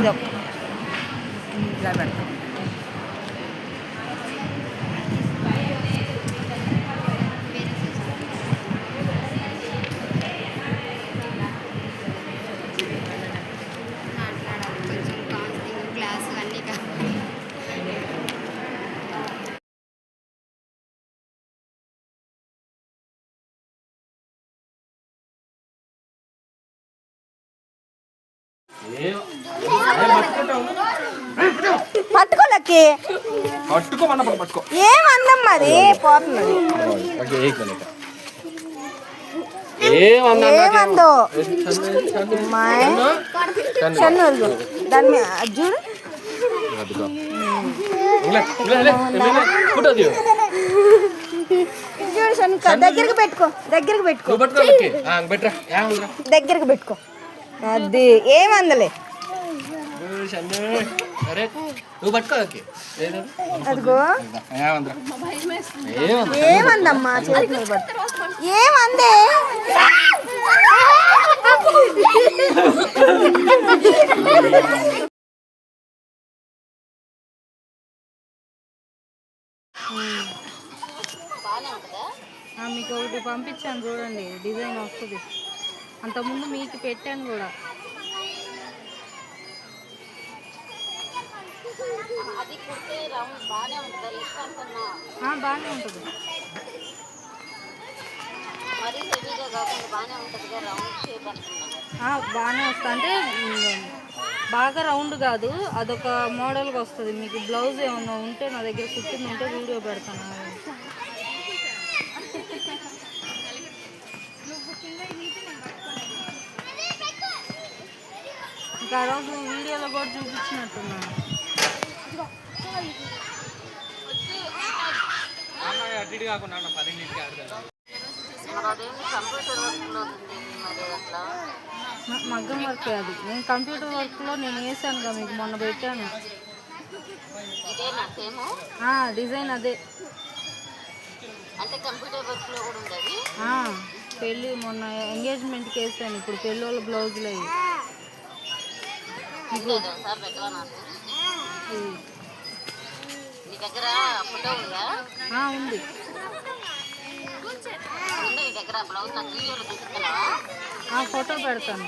ఇదో ఇలా పెడతాం. పట్టుకోలకి ఏమందం మరి పోతున్నది ఏమందో చన్ను దాని మీద చూడు చూడు శనుక దగ్గరికి పెట్టుకో దగ్గరికి పెట్టుకో అది ఏమందలే అదిగో ఏమందమ్మా చేతి ఏమందే మీకు ఒకటి పంపించాను చూడండి, డిజైన్ వస్తుంది. అంతకుముందు మీకు పెట్టాను కూడా. బాగానే ఉంటుంది. బాగానే వస్తుంది అంటే బాగా రౌండ్ కాదు, అదొక మోడల్గా వస్తుంది. మీకు బ్లౌజ్ ఏమన్నా ఉంటే నా దగ్గర కుట్టింది ఉంటే వీడియో పెడతాను. ఇంకా ఆ రోజు వీడియోలో కూడా చూపించినట్టున్నాను. మగ్గం వర్క్ అది. నేను కంప్యూటర్ వర్క్లో నేను వేసాను కదా మీకు మొన్న పెట్టాను. డిజైన్ అదే. పెళ్ళి మొన్న ఎంగేజ్మెంట్కి వేసాను. ఇప్పుడు పెళ్ళి వాళ్ళ బ్లౌజులు అవి ఉంది. ఫోటో పెడతాను.